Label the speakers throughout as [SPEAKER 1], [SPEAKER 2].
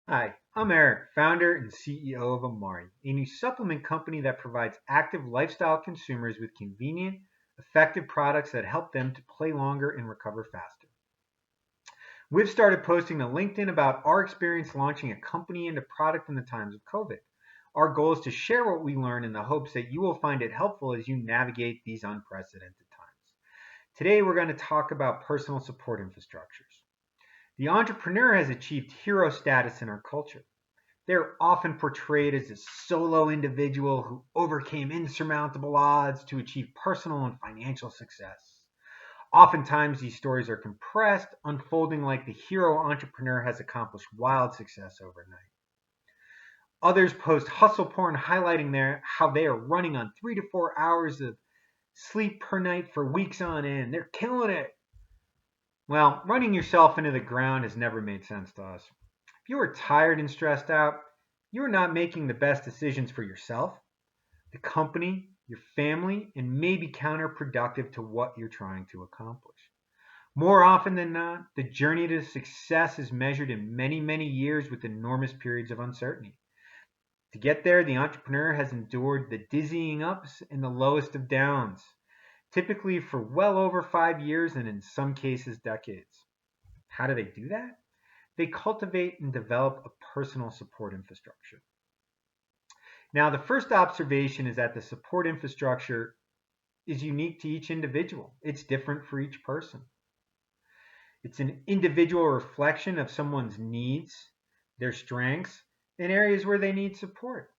[SPEAKER 1] Hi, I'm Eric, founder and CEO of Amari, a new supplement company that provides active lifestyle consumers with convenient, effective products that help them to play longer and recover faster. We've started posting to LinkedIn about our experience launching a company and a product in the times of COVID. Our goal is to share what we learn in the hopes that you will find it helpful as you navigate these unprecedented times. Today, we're going to talk about personal support infrastructures. The entrepreneur has achieved hero status in our culture. They're often portrayed as a solo individual who overcame insurmountable odds to achieve personal and financial success. Oftentimes, these stories are compressed, unfolding like the hero entrepreneur has accomplished wild success overnight. Others post hustle porn highlighting how they are running on 3 to 4 hours of sleep per night for weeks on end. They're killing it. Well, running yourself into the ground has never made sense to us. If you are tired and stressed out, you are not making the best decisions for yourself, the company, your family, and may be counterproductive to what you're trying to accomplish. More often than not, the journey to success is measured in many, many years with enormous periods of uncertainty. To get there, the entrepreneur has endured the dizzying ups and the lowest of downs, typically for well over 5 years and in some cases decades. How do they do that? They cultivate and develop a personal support infrastructure. Now, the first observation is that the support infrastructure is unique to each individual. It's different for each person. It's an individual reflection of someone's needs, their strengths, and areas where they need support.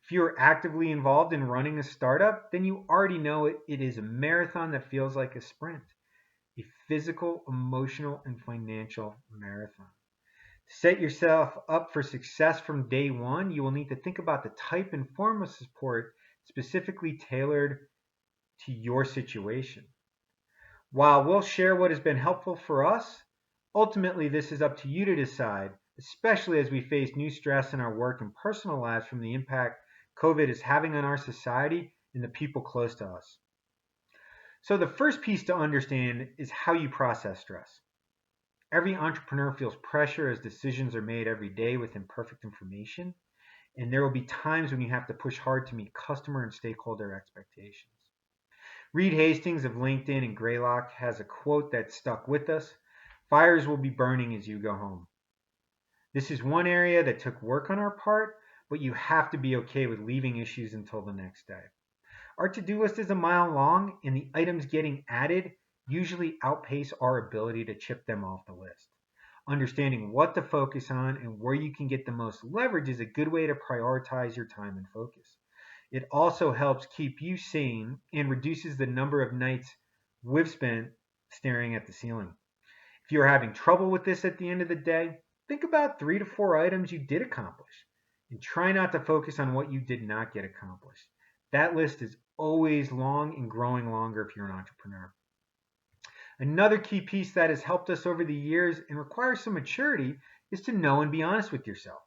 [SPEAKER 1] If you're actively involved in running a startup, then you already know it is a marathon that feels like a sprint, a physical, emotional, and financial marathon. To set yourself up for success from day one, you will need to think about the type and form of support specifically tailored to your situation. While we'll share what has been helpful for us, ultimately this is up to you to decide, especially as we face new stress in our work and personal lives from the impact COVID is having on our society and the people close to us. So, the first piece to understand is how you process stress. Every entrepreneur feels pressure as decisions are made every day with imperfect information, and there will be times when you have to push hard to meet customer and stakeholder expectations. Reed Hastings of LinkedIn and Greylock has a quote that stuck with us: "Fires will be burning as you go home." This is one area that took work on our part, but you have to be okay with leaving issues until the next day. Our to-do list is a mile long, and the items getting added usually outpace our ability to chip them off the list. Understanding what to focus on and where you can get the most leverage is a good way to prioritize your time and focus. It also helps keep you sane and reduces the number of nights we've spent staring at the ceiling. If you're having trouble with this at the end of the day, think about 3 to 4 items you did accomplish and try not to focus on what you did not get accomplished. That list is always long and growing longer if you're an entrepreneur. Another key piece that has helped us over the years and requires some maturity is to know and be honest with yourself.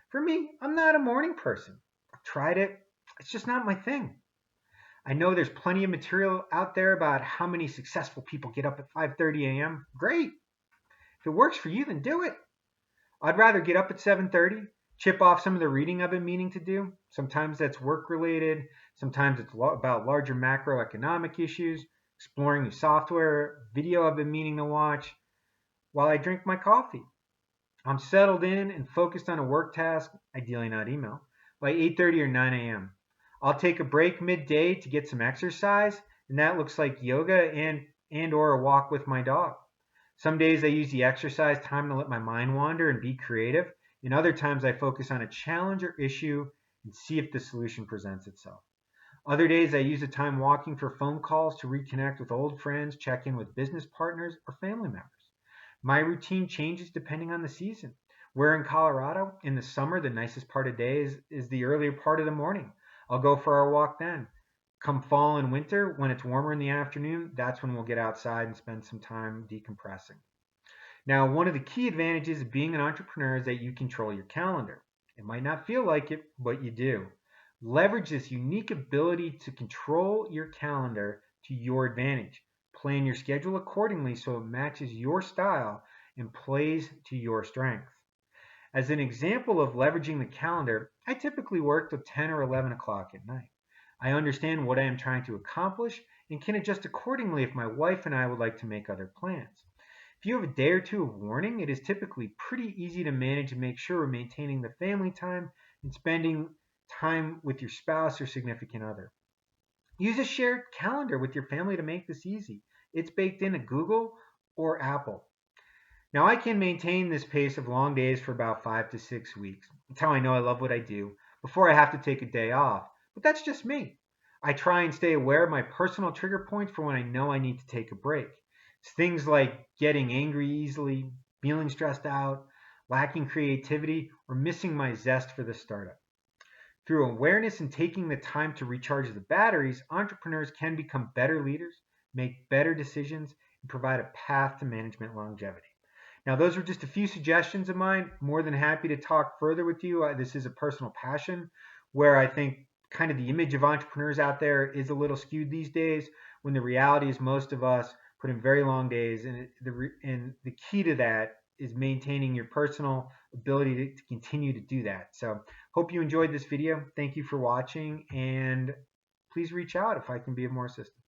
[SPEAKER 1] For me, I'm not a morning person. I've tried it. It's just not my thing. I know there's plenty of material out there about how many successful people get up at 5:30 a.m. Great. If it works for you, then do it. I'd rather get up at 7:30, chip off some of the reading I've been meaning to do. Sometimes that's work related. Sometimes it's about larger macroeconomic issues, exploring new software, video I've been meaning to watch while I drink my coffee. I'm settled in and focused on a work task, ideally not email, by 8:30 or 9 a.m. I'll take a break midday to get some exercise, and that looks like yoga and or a walk with my dog. Some days I use the exercise time to let my mind wander and be creative, and other times I focus on a challenge or issue and see if the solution presents itself. Other days I use the time walking for phone calls to reconnect with old friends, check in with business partners or family members. My routine changes depending on the season. We're in Colorado. In the summer, the nicest part of the day is the earlier part of the morning. I'll go for our walk then. Come fall and winter, when it's warmer in the afternoon, that's when we'll get outside and spend some time decompressing. Now, one of the key advantages of being an entrepreneur is that you control your calendar. It might not feel like it, but you do. Leverage this unique ability to control your calendar to your advantage. Plan your schedule accordingly so it matches your style and plays to your strengths. As an example of leveraging the calendar, I typically work till 10 or 11 o'clock at night. I understand what I am trying to accomplish and can adjust accordingly if my wife and I would like to make other plans. If you have a day or two of warning, it is typically pretty easy to manage and make sure we're maintaining the family time and spending time with your spouse or significant other. Use a shared calendar with your family to make this easy. It's baked into Google or Apple. Now, I can maintain this pace of long days for about 5 to 6 weeks. That's how I know I love what I do before I have to take a day off. But that's just me. I try and stay aware of my personal trigger points for when I know I need to take a break. It's things like getting angry easily, feeling stressed out, lacking creativity, or missing my zest for the startup. Through awareness and taking the time to recharge the batteries, entrepreneurs can become better leaders, make better decisions, and provide a path to management longevity. Now, those were just a few suggestions of mine. More than happy to talk further with you. This is a personal passion where I think kind of the image of entrepreneurs out there is a little skewed these days, when the reality is most of us put in very long days. And the key to that is maintaining your personal ability to continue to do that. So, hope you enjoyed this video. Thank you for watching, and please reach out if I can be of more assistance.